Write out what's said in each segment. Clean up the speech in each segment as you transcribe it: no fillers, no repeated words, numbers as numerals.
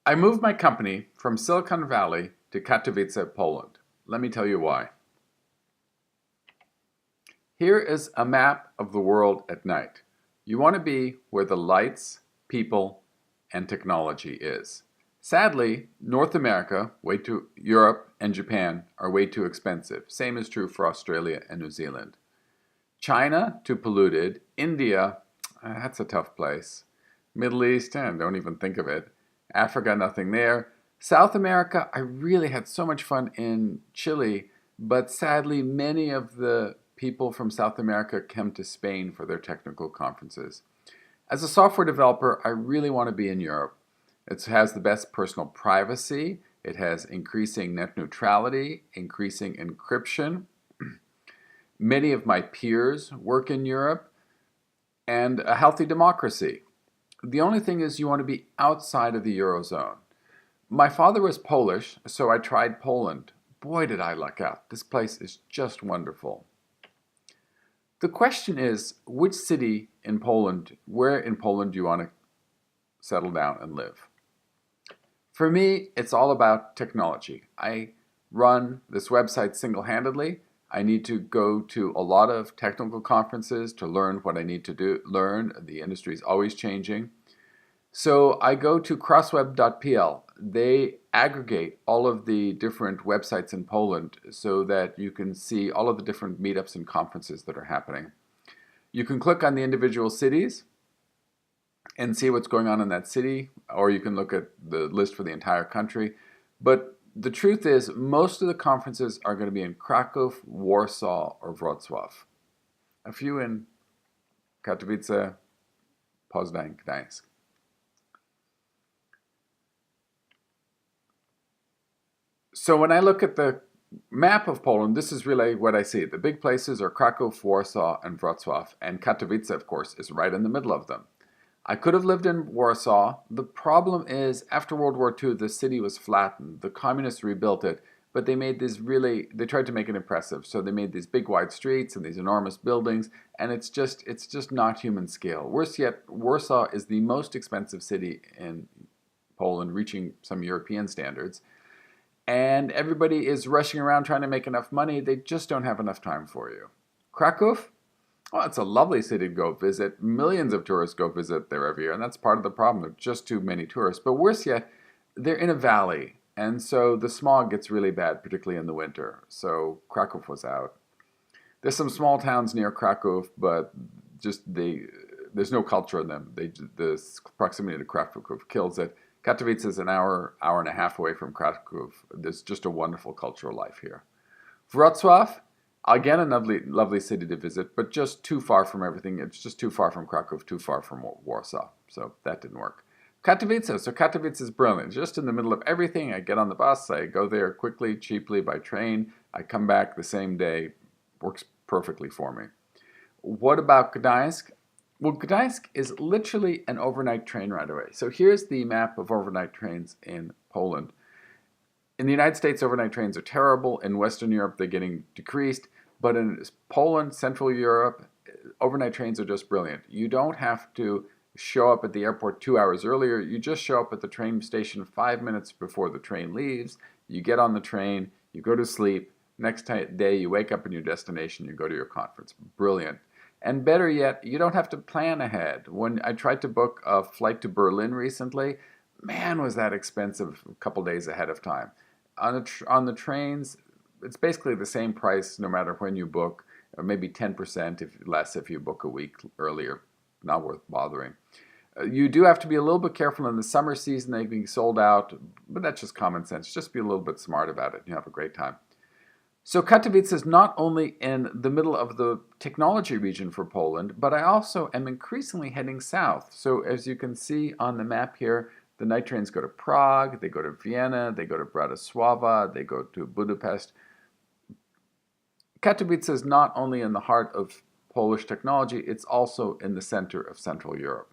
I moved my company from Silicon Valley to Katowice, Poland. Let me tell you why. Here is a map of the world at night. You want to be where the lights, people, and technology is. Sadly, North America, Europe and Japan are way too expensive. Same is true for Australia and New Zealand. China, too polluted. India, that's a tough place. Middle East, don't even think of it. Africa, nothing there. South America, I really had so much fun in Chile, but sadly, many of the people from South America come to Spain for their technical conferences. As a software developer, I really want to be in Europe. It has the best personal privacy. It has increasing net neutrality, increasing encryption. Many of my peers work in Europe, and a healthy democracy. The only thing is you want to be outside of the Eurozone. My father was Polish, so I tried Poland. Boy, did I luck out. This place is just wonderful. The question is, which city in Poland, where in Poland do you want to settle down and live? For me, it's all about technology. I run this website single-handedly. I need to go to a lot of technical conferences to learn what I need to learn. The industry is always changing. So I go to crossweb.pl. They aggregate all of the different websites in Poland so that you can see all of the different meetups and conferences that are happening. You can click on the individual cities and see what's going on in that city, or you can look at the list for the entire country. But the truth is, most of the conferences are going to be in Krakow, Warsaw, or Wrocław. A few in Katowice, Poznań, Gdańsk. So when I look at the map of Poland, this is really what I see. The big places are Krakow, Warsaw, and Wrocław, and Katowice, of course, is right in the middle of them. I could have lived in Warsaw. The problem is, after World War II, the city was flattened. The communists rebuilt it, but they tried to make it impressive. So they made these big wide streets and these enormous buildings, and it's just not human scale. Worse yet, Warsaw is the most expensive city in Poland, reaching some European standards. And everybody is rushing around trying to make enough money. They just don't have enough time for you. Krakow? Well, it's a lovely city to go visit. Millions of tourists go visit there every year, and that's part of the problem. There are just too many tourists. But worse yet, they're in a valley, and so the smog gets really bad, particularly in the winter. So Krakow was out. There's some small towns near Krakow, but there's no culture in them. The proximity to Krakow kills it. Katowice is an hour and a half away from Krakow. There's just a wonderful cultural life here. Wrocław, again, a lovely city to visit, but just too far from everything. It's just too far from Krakow, too far from Warsaw. So that didn't work. Katowice. So Katowice is brilliant. Just in the middle of everything. I get on the bus. I go there quickly, cheaply by train. I come back the same day. Works perfectly for me. What about Gdańsk? Well, Gdańsk is literally an overnight train ride away. So here's the map of overnight trains in Poland. In the United States, overnight trains are terrible. In Western Europe, they're getting decreased. But in Poland, Central Europe, overnight trains are just brilliant. You don't have to show up at the airport 2 hours earlier. You just show up at the train station 5 minutes before the train leaves. You get on the train, you go to sleep. Next day, you wake up in your destination, you go to your conference. Brilliant. And better yet, you don't have to plan ahead. When I tried to book a flight to Berlin recently, man, was that expensive a couple days ahead of time. On the trains, it's basically the same price no matter when you book, or maybe 10% less if you book a week earlier. Not worth bothering. You do have to be a little bit careful in the summer season. They're being sold out, but that's just common sense. Just be a little bit smart about it and you have a great time. So Katowice is not only in the middle of the technology region for Poland, but I also am increasingly heading south. So as you can see on the map here, the night trains go to Prague, they go to Vienna, they go to Bratislava, they go to Budapest. Katowice is not only in the heart of Polish technology, it's also in the center of Central Europe.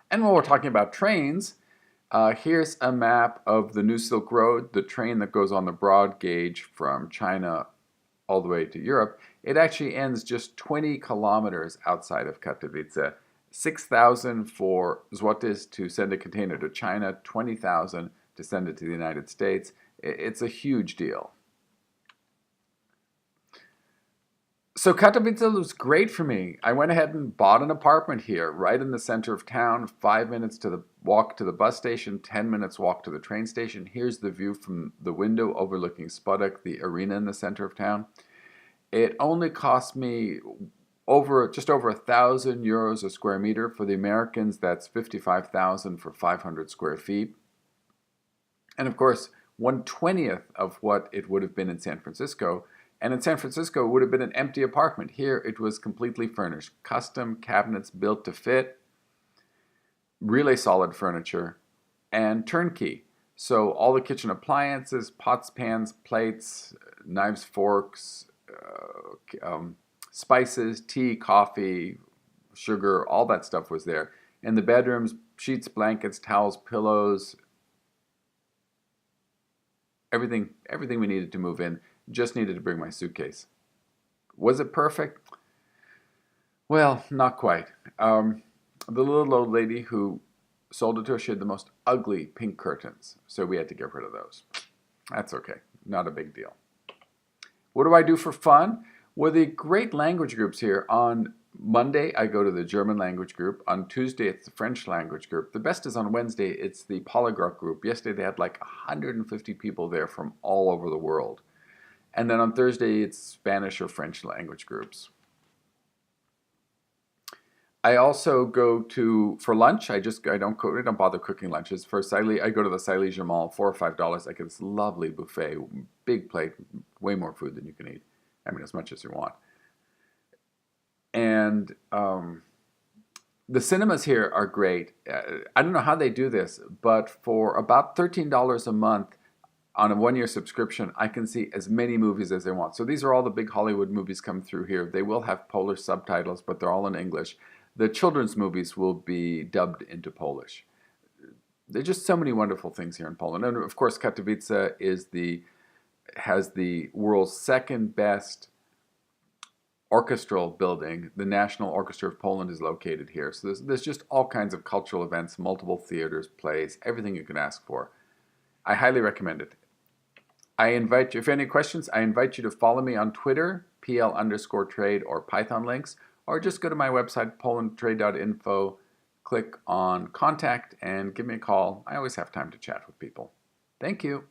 And when we're talking about trains, here's a map of the New Silk Road, the train that goes on the broad gauge from China all the way to Europe. It actually ends just 20 kilometers outside of Katowice. 6,000 for zlotys to send a container to China, 20,000 to send it to the United States. It's a huge deal. So Katowice was great for me. I went ahead and bought an apartment here, right in the center of town, 5 minutes to the walk to the bus station, 10 minutes walk to the train station. Here's the view from the window overlooking Spodek, the arena in the center of town. It only cost me just over 1,000 euros a square meter. For the Americans, that's 55,000 for 500 square feet. And of course, 1/20th of what it would have been in San Francisco. And in San Francisco, it would have been an empty apartment. Here, it was completely furnished. Custom cabinets built to fit, really solid furniture, and turnkey. So all the kitchen appliances, pots, pans, plates, knives, forks, spices, tea, coffee, sugar, all that stuff was there. In the bedrooms, sheets, blankets, towels, pillows, everything we needed to move in. Just needed to bring my suitcase. Was it perfect? Well, not quite. The little old lady who sold it to us, she had the most ugly pink curtains, so we had to get rid of those. That's okay. Not a big deal. What do I do for fun? Well, the great language groups here. On Monday, I go to the German language group. On Tuesday, it's the French language group. The best is on Wednesday, it's the polyglot group. Yesterday, they had like 150 people there from all over the world. And then on Thursday, it's Spanish or French language groups. I also go for lunch. I don't bother cooking lunches. For Sailly, I go to the Sailly Jamal, $4 or $5. I get this lovely buffet, big plate, way more food than you can eat. I mean, as much as you want. And the cinemas here are great. I don't know how they do this, but for about $13 a month, on a one-year subscription, I can see as many movies as I want. So these are all the big Hollywood movies come through here. They will have Polish subtitles, but they're all in English. The children's movies will be dubbed into Polish. There are just so many wonderful things here in Poland. And of course, Katowice has the world's second best orchestral building. The National Orchestra of Poland is located here. So there's just all kinds of cultural events, multiple theaters, plays, everything you can ask for. I highly recommend it. I invite you, if you have any questions, I invite you to follow me on Twitter, PL_trade or Python links, or just go to my website, polandtrade.info, click on contact and give me a call. I always have time to chat with people. Thank you.